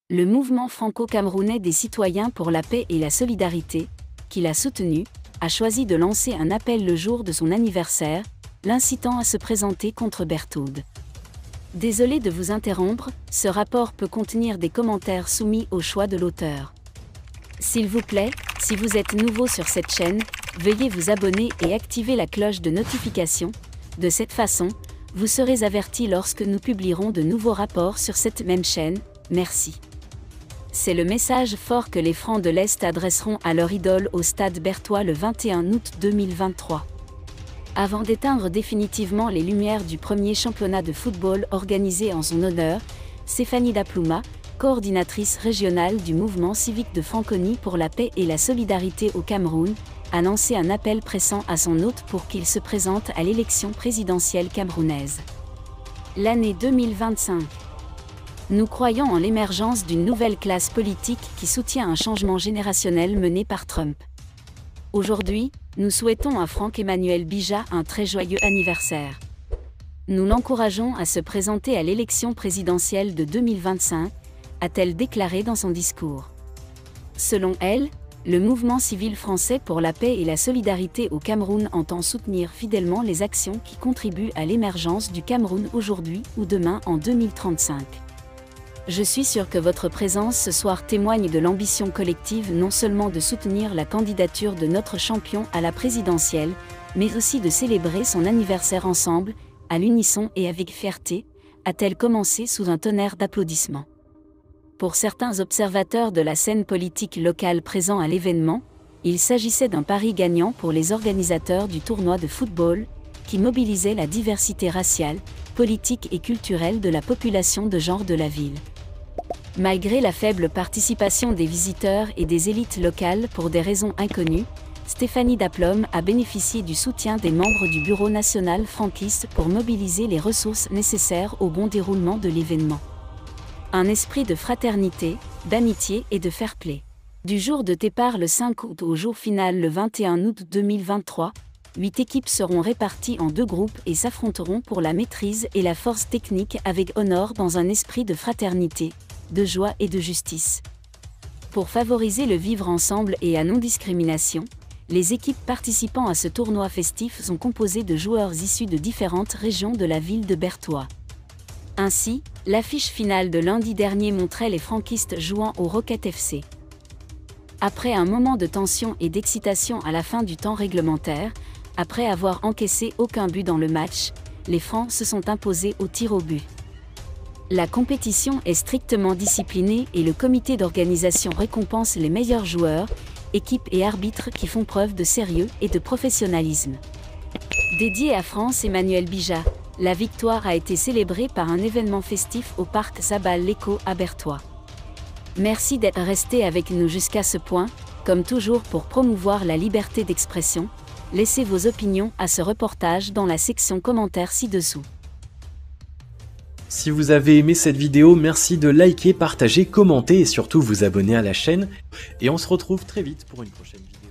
Le mouvement franco-camerounais des citoyens pour la paix et la solidarité, qu'il a soutenu, a choisi de lancer un appel le jour de son anniversaire, l'incitant à se présenter contre Berthoud. Désolé de vous interrompre, ce rapport peut contenir des commentaires soumis au choix de l'auteur. S'il vous plaît, si vous êtes nouveau sur cette chaîne, veuillez vous abonner et activer la cloche de notification. De cette façon, vous serez averti lorsque nous publierons de nouveaux rapports sur cette même chaîne. Merci. C'est le message fort que les Francs de l'Est adresseront à leur idole au Stade Berthois le 21 août 2023. Avant d'éteindre définitivement les lumières du premier championnat de football organisé en son honneur, Stéphanie Daplouma, coordinatrice régionale du mouvement civique de Franconie pour la paix et la solidarité au Cameroun, a lancé un appel pressant à son hôte pour qu'il se présente à l'élection présidentielle camerounaise. L'année 2025. Nous croyons en l'émergence d'une nouvelle classe politique qui soutient un changement générationnel mené par Trump. Aujourd'hui, nous souhaitons à Franck-Emmanuel Bija un très joyeux anniversaire. Nous l'encourageons à se présenter à l'élection présidentielle de 2025, a-t-elle déclaré dans son discours. Selon elle, le mouvement civil français pour la paix et la solidarité au Cameroun entend soutenir fidèlement les actions qui contribuent à l'émergence du Cameroun aujourd'hui ou demain en 2035. Je suis sûr que votre présence ce soir témoigne de l'ambition collective non seulement de soutenir la candidature de notre champion à la présidentielle, mais aussi de célébrer son anniversaire ensemble, à l'unisson et avec fierté, a-t-elle commencé sous un tonnerre d'applaudissements. Pour certains observateurs de la scène politique locale présents à l'événement, il s'agissait d'un pari gagnant pour les organisateurs du tournoi de football, qui mobilisait la diversité raciale, politique et culturelle de la population de genre de la ville. Malgré la faible participation des visiteurs et des élites locales pour des raisons inconnues, Stéphanie Daploum a bénéficié du soutien des membres du Bureau national franquiste pour mobiliser les ressources nécessaires au bon déroulement de l'événement. Un esprit de fraternité, d'amitié et de fair-play. Du jour de départ le 5 août au jour final le 21 août 2023, 8 équipes seront réparties en 2 groupes et s'affronteront pour la maîtrise et la force technique avec honneur dans un esprit de fraternité, de joie et de justice. Pour favoriser le vivre ensemble et à non-discrimination, les équipes participant à ce tournoi festif sont composées de joueurs issus de différentes régions de la ville de Berthois. Ainsi, l'affiche finale de lundi dernier montrait les franquistes jouant au Rocket FC. Après un moment de tension et d'excitation à la fin du temps réglementaire, après avoir encaissé aucun but dans le match, les Francs se sont imposés au tir au but. La compétition est strictement disciplinée et le comité d'organisation récompense les meilleurs joueurs, équipes et arbitres qui font preuve de sérieux et de professionnalisme. Dédié à Franck-Emmanuel Bija, la victoire a été célébrée par un événement festif au parc Zabal-Leko à Berthois. Merci d'être resté avec nous jusqu'à ce point, comme toujours pour promouvoir la liberté d'expression. Laissez vos opinions à ce reportage dans la section commentaires ci-dessous. Si vous avez aimé cette vidéo, merci de liker, partager, commenter et surtout vous abonner à la chaîne. Et on se retrouve très vite pour une prochaine vidéo.